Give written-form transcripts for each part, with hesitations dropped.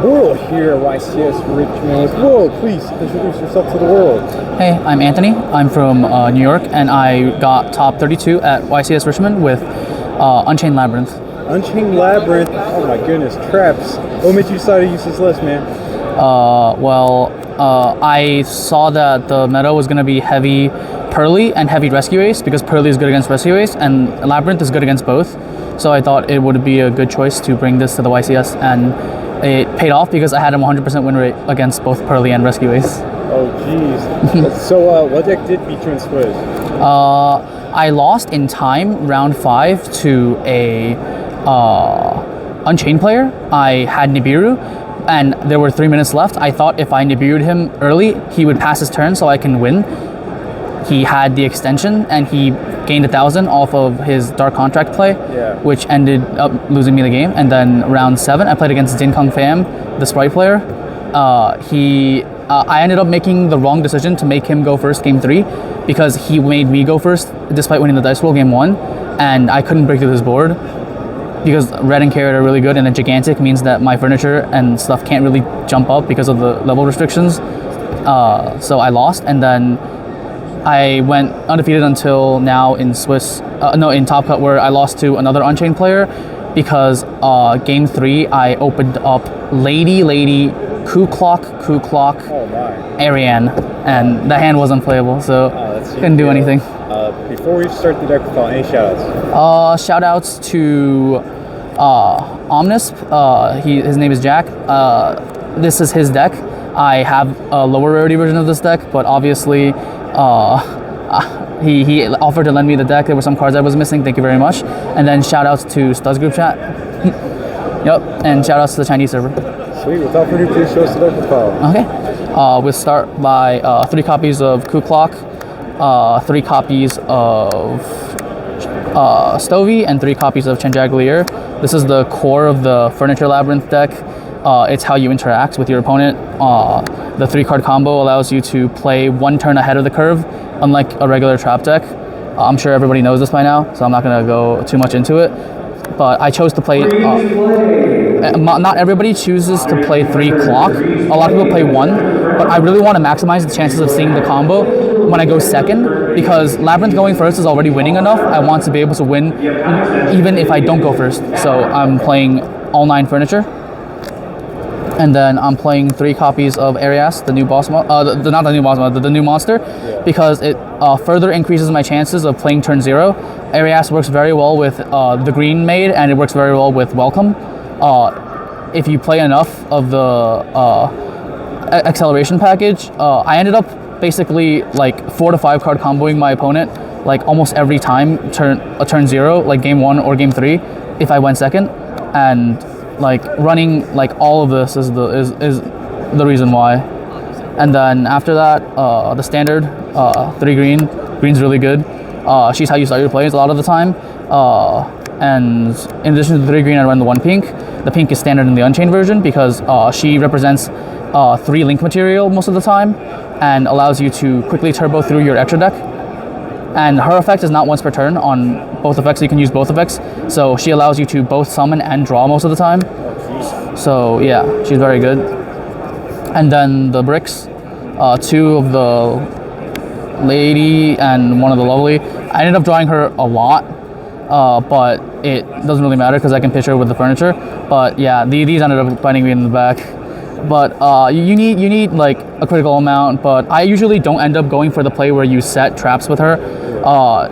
World here at YCS Richmond. World, please introduce yourself to the world. Hey, I'm Anthony. I'm from New York, and I got top 32 at YCS Richmond with Unchained Labrynth. Unchained Labrynth. Oh my goodness, traps. What made you decide to use this list, man? I saw that the meta was going to be heavy Pearly and heavy Rescue Ace, because Pearly is good against Rescue Ace and Labrynth is good against both. So I thought it would be a good choice to bring this to the YCS, and it paid off because I had a 100% win rate against both Pearly and Rescue Ace. Oh jeez. So what deck did beat you in Swizz? I lost in time round 5 to a Unchained player. I had Nibiru, and there were 3 minutes left. I thought if I Nibiru'd him early, he would pass his turn so I can win. He had the extension, and he gained 1,000 off of his Dark Contract play, which ended up losing me the game. And then round 7, I played against Din Kung Pham, the Sprite player. I ended up making the wrong decision to make him go first game 3, because he made me go first despite winning the dice roll game 1, and I couldn't break through his board because red and carrot are really good, and then gigantic means that my furniture and stuff can't really jump up because of the level restrictions. So I lost, and then I went undefeated until now in in Top Cut, where I lost to another Unchained player because game 3 I opened up Lady, Ku Klok, Ariane, and the hand was unplayable, so couldn't do anything. Before we start the deck call, any shoutouts? Shoutouts to Omnisp. His name is Jack. This is his deck. I have a lower rarity version of this deck, but obviously he offered to lend me the deck. There were some cards I was missing. Thank you very much. And then shoutouts to Stuz group chat. Yep, and shoutouts to the Chinese server. Sweet. Without further ado, please show us the deck call. Okay. We'll start by 3 copies of Ku Klok, 3 copies of Stovey, and 3 copies of Chandragalier. This is the core of the Furniture Labrynth deck. It's how you interact with your opponent. The 3-card combo allows you to play 1 turn ahead of the curve, unlike a regular trap deck. I'm sure everybody knows this by now, so I'm not going to go too much into it. But I chose to play, not everybody chooses to play 3 clock. A lot of people play 1, but I really want to maximize the chances of seeing the combo when I go second, because Labrynth going first is already winning enough. I want to be able to win even if I don't go first. So I'm playing all 9 furniture. And then I'm playing 3 copies of Arias, the new boss, the new monster, because it further increases my chances of playing turn 0. Arias works very well with the green maid, and it works very well with Welcome. If you play enough of the acceleration package, I ended up basically like 4 to 5 card comboing my opponent like almost every time turn 0, like game 1 or game 3, if I went second, and like running like all of this is the reason why. And then after that, the standard 3 green's really good. She's how you start your plays a lot of the time. And in addition to the 3 green, I run the 1 pink. The pink is standard in the Unchained version because she represents 3 link material most of the time and allows you to quickly turbo through your extra deck. And her effect is not once per turn on both effects, so you can use both effects. So she allows you to both summon and draw most of the time. So yeah, she's very good. And then the bricks, 2 of the Lady and 1 of the Lovely. I ended up drawing her a lot, but it doesn't really matter because I can pitch her with the furniture. But yeah, these ended up biting me in the back. But you need like a critical amount, but I usually don't end up going for the play where you set traps with her.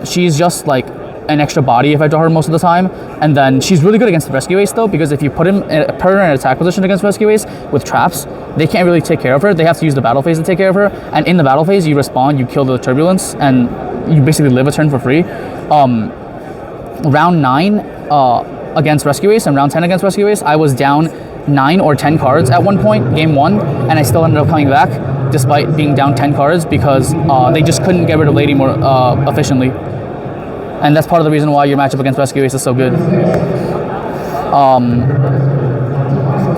She's just like an extra body if I draw her most of the time, and then she's really good against the Rescue Ace though, because if you put her in an attack position against Rescue Ace with traps, they can't really take care of her. They have to use the battle phase to take care of her, and in the battle phase you respond, you kill the turbulence, and you basically live a turn for free. Round 9 against Rescue Ace and round 10 against Rescue Ace, I was down 9 or 10 cards at one point, game 1, and I still ended up coming back despite being down 10 cards because they just couldn't get rid of Lady more efficiently. And that's part of the reason why your matchup against Rescue Ace is so good.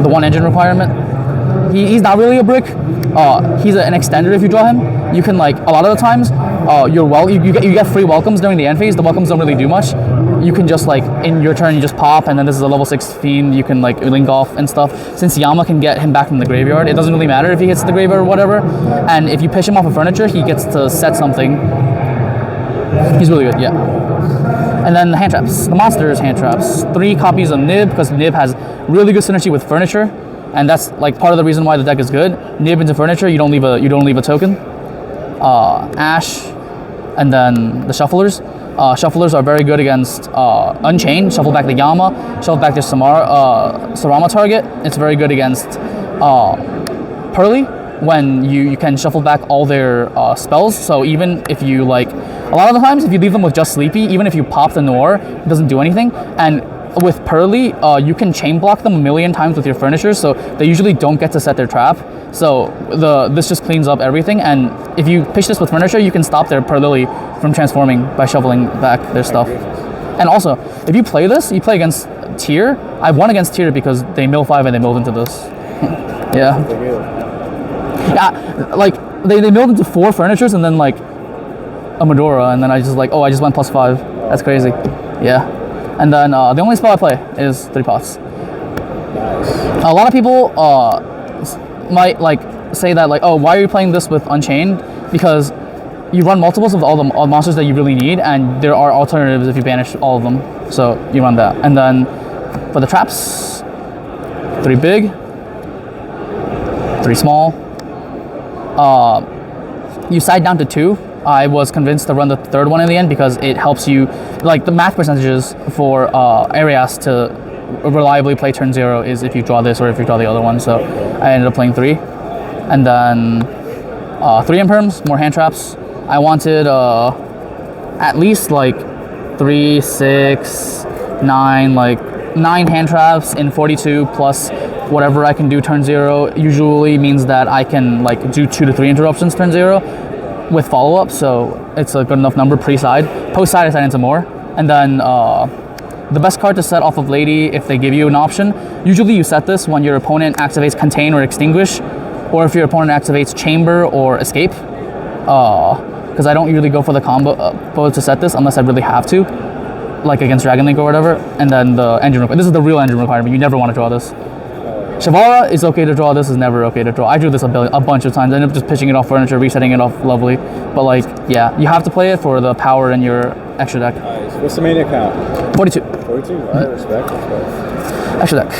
The 1 engine requirement, he's not really a brick. He's an extender if you draw him. You can, like, a lot of the times, you get free welcomes during the end phase. The welcomes don't really do much. You can just like in your turn you just pop, and then this is a level 6 fiend. You can like link off and stuff. Since Yama can get him back from the graveyard, it doesn't really matter if he hits the graveyard or whatever. And if you pitch him off of furniture, he gets to set something. He's really good, yeah. And then the hand traps. The monsters hand traps. 3 copies of Nib, because Nib has really good synergy with furniture, and that's like part of the reason why the deck is good. Nib into furniture, you don't leave a token. Ash, and then the shufflers. Shufflers are very good against Unchained. Shuffle back the Yama, shuffle back the Sarama target. It's very good against Pearly, when you can shuffle back all their spells. So even if you like, a lot of the times if you leave them with just Sleepy, even if you pop the Noir, it doesn't do anything. And with Pearly, you can chain block them a million times with your furniture, so they usually don't get to set their trap. So this just cleans up everything. And if you pitch this with furniture, you can stop their Pearly from transforming by shuffling back their stuff. And also, if you play this, you play against Tier. I won against Tier because they mill 5 and they milled into this. Yeah. Yeah, like they milled into 4 furnitures and then like a Medora, and then I just like, oh, I just went +5. That's crazy. Yeah. And then the only spell I play is 3 pots. Nice. A lot of people might like say that like, oh, why are you playing this with Unchained? Because you run multiples of all the monsters that you really need, and there are alternatives if you banish all of them. So you run that. And then for the traps, 3 big, 3 small. You side down to 2. I was convinced to run the 3rd one in the end because it helps you, like the math percentages for Arias to reliably play turn 0 is if you draw this or if you draw the other one. So I ended up playing 3. And then 3 imperms, more hand traps. I wanted at least like 3, 6, 9, like 9 hand traps in 42 plus whatever I can do turn 0 usually means that I can like do 2 to 3 interruptions turn 0 with follow-up, so it's a good enough number pre-side. Post-side I side into more. And then the best card to set off of Lady if they give you an option, usually you set this when your opponent activates Contain or Extinguish, or if your opponent activates Chamber or Escape, because I don't usually go for the combo to set this unless I really have to, like against Dragon Link or whatever. And then the engine requirement. This is the real engine requirement. You never want to draw this. Shavara is okay to draw. This is never okay to draw. I drew this a bunch of times. I ended up just pitching it off furniture, resetting it off lovely. But like, yeah, you have to play it for the power in your extra deck. Nice. What's the main account? 42. 42? I respect. Extra deck.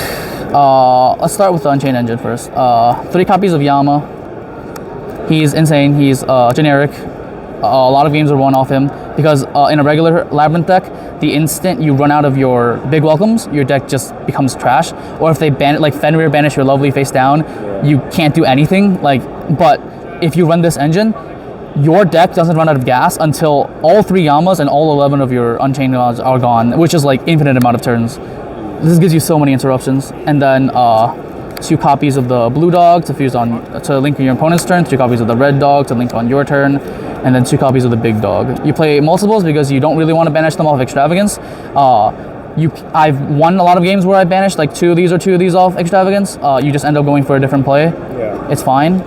Let's start with the Unchained engine first. 3 copies of Yama. He's insane. He's generic. A lot of games are won off him because in a regular Labyrinth deck, the instant you run out of your big welcomes, your deck just becomes trash. Or if they ban like Fenrir banish your lovely face down, you can't do anything. Like, but if you run this engine, your deck doesn't run out of gas until all 3 Yamas and all 11 of your Unchained gods are gone, which is like infinite amount of turns. This gives you so many interruptions. And then 2 copies of the blue dog to fuse on to link on your opponent's turn, 2 copies of the red dog to link on your turn, and then 2 copies of the big dog. You play multiples because you don't really want to banish them off Extravagance. I've won a lot of games where I banished like 2 of these or 2 of these off Extravagance. You just end up going for a different play. Yeah. It's fine.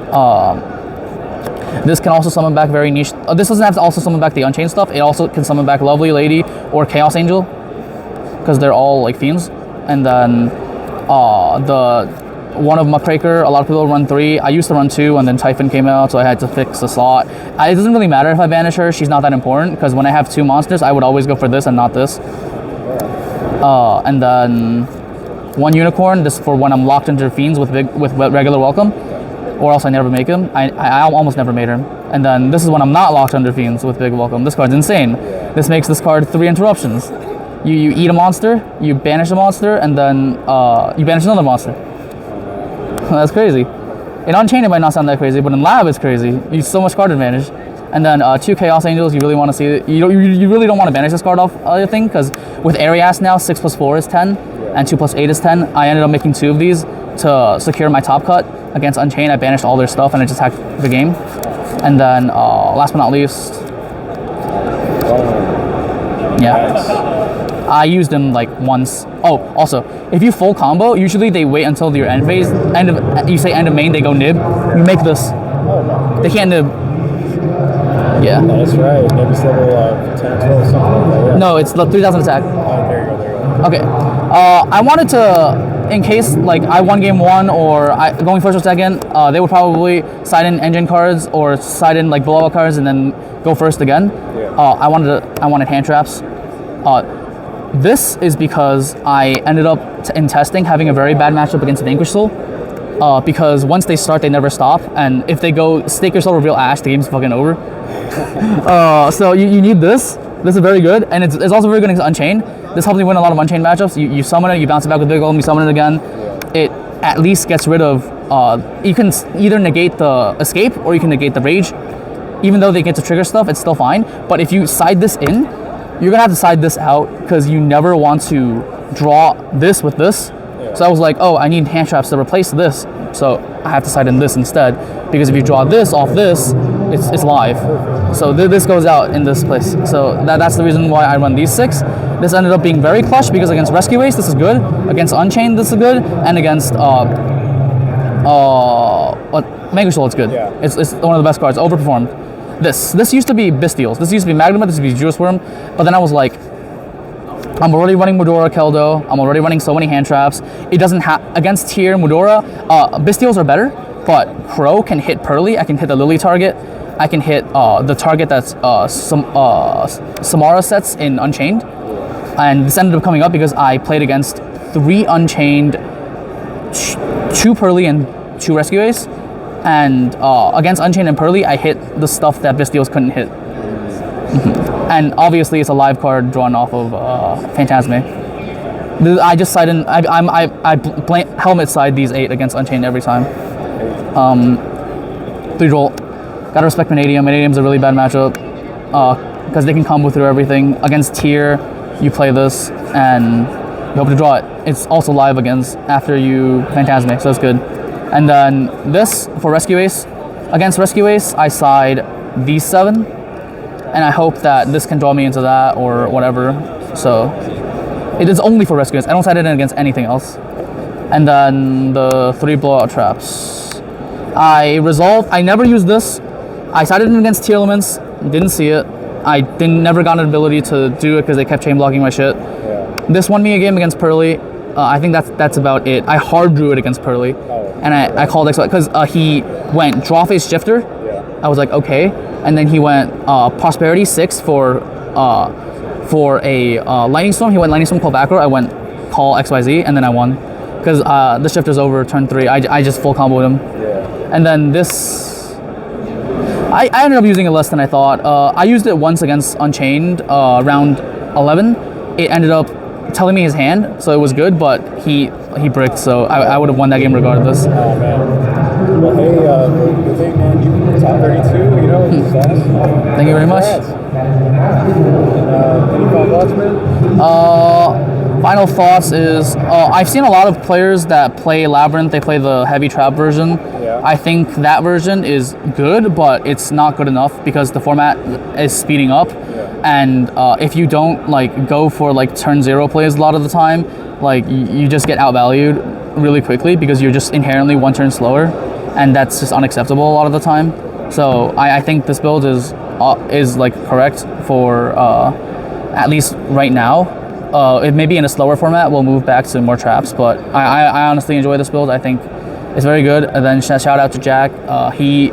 This can also summon back very niche. This doesn't have to also summon back the Unchained stuff. It also can summon back Lovely Lady or Chaos Angel because they're all like fiends. And then one of Muckraker, a lot of people run 3. I used to run 2 and then Typhon came out, so I had to fix the slot. It doesn't really matter if I banish her. She's not that important because when I have 2 monsters, I would always go for this and not this. And then 1 unicorn, this is for when I'm locked into fiends with regular welcome, or else I never make him. I almost never made him. And then this is when I'm not locked under fiends with big welcome. This card's insane. This makes this card 3 interruptions. You eat a monster, you banish a monster, and then you banish another monster. That's crazy. In Unchained it might not sound that crazy, but in Lab it's crazy. You use so much card advantage. And then 2 Chaos Angels, you really want to see it. You really don't want to banish this card off other thing, because with Arias now, 6 plus 4 is 10, and 2 plus 8 is 10. I ended up making 2 of these to secure my top cut against Unchained. I banished all their stuff and I just hacked the game. And then last but not least, yeah. I used them like once. Oh, also, if you full combo, usually they wait until your end phase. You say end of main, they go nib. You make this. They can't nib. Yeah. That's right. Maybe it's level 10 or 12 or something like that. Yeah. No, it's the 3,000 attack. Oh, there you go. There you go. Okay. I wanted to, in case like I won game 1 or going first or second, they would probably side in engine cards or side in like blowout cards and then go first again. Yeah. I wanted hand traps. This is because I ended up in testing having a very bad matchup against an Vanquish Soul. Because once they start, they never stop, and if they go Stake Your Soul, Reveal Ash, the game's fucking over. So you need this. This is very good, and it's also very good against Unchained. This helps me win a lot of Unchained matchups. You summon it, you bounce it back with Big Golem, you summon it again. It at least gets rid of, you can either negate the escape or you can negate the rage. Even though they get to trigger stuff, it's still fine. But if you side this in, you're gonna have to side this out because you never want to draw this with this. So I was like, oh, I need hand traps to replace this. So I have to side in this instead. Because if you draw this off this, it's live. So this goes out in this place. So that's the reason why I run these 6. This ended up being very clutch because against Rescue Ace, this is good. Against Unchained, this is good. And against Vanquish Soul, it's good. Yeah. It's one of the best cards, overperformed. This used to be Bystials. This used to be Magnemite, this used to be Juice Worm. But then I was like, I'm already running Mudora Keldo. I'm already running so many hand traps. It doesn't have against tier Mudora. Bystials are better, but Crow can hit Pearly. I can hit the Lily target. I can hit the target that's Samara sets in Unchained. And this ended up coming up because I played against 3 Unchained, 2 Pearly, and 2 Rescue Ace. And against Unchained and Pearly, I hit the stuff that Bystials couldn't hit. And obviously, it's a live card drawn off of Phantasme. I just side in. I helmet side these 8 against Unchained every time. 3 Jolt. Gotta respect Vanadium. Vanadium's a really bad matchup because they can combo through everything. Against tier, you play this and you hope to draw it. It's also live after you Phantasme, so it's good. And then this for Rescue Ace. Against Rescue Ace, I side these 7. And I hope that this can draw me into that or whatever. So it is only for Rescue Ace. I don't side it in against anything else. And then the 3 blowout traps. I never used this. I sided in against tier elements, didn't see it. I never got an ability to do it because they kept chain blocking my shit. Yeah. This won me a game against Pearly. I think that's about it. I hard drew it against Pearly. And I called X because he went draw face shifter. Yeah. I was like, okay. And then he went Prosperity 6 for a Lightning Storm. He went Lightning Storm, call back row. I went call XYZ, and then I won. Because the shifter's over turn 3. I just full comboed him. Yeah. And then this, I ended up using it less than I thought. I used it once against Unchained, round 11. It ended up telling me his hand, so it was good, but he bricked, so I would have won that game regardless. Oh, man. Well, hey, good thing, man. You top 32, you know, success. Thank you very much. Any final thoughts, man? Final thoughts is, I've seen a lot of players that play Labyrinth, they play the heavy trap version. Yeah. I think that version is good, but it's not good enough because the format is speeding up. Yeah. And if you don't like go for like turn 0 plays a lot of the time, like you just get outvalued really quickly because you're just inherently 1 turn slower, and that's just unacceptable a lot of the time. So I think this build is like correct for at least right now. It may be in a slower format, we'll move back to more traps, but I honestly enjoy this build. I think it's very good. And then shout out to Jack. He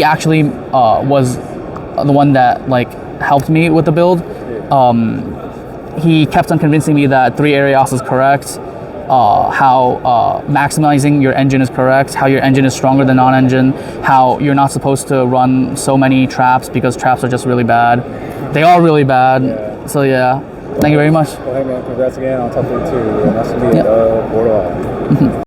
actually was the one that like helped me with the build. He kept on convincing me that 3 Arios is correct, how maximizing your engine is correct, how your engine is stronger than non-engine, how you're not supposed to run so many traps because traps are just really bad. They are really bad. Yeah. So yeah, thank you very much. Well, hey man, congrats again on top 32. And that's going to be Borderline.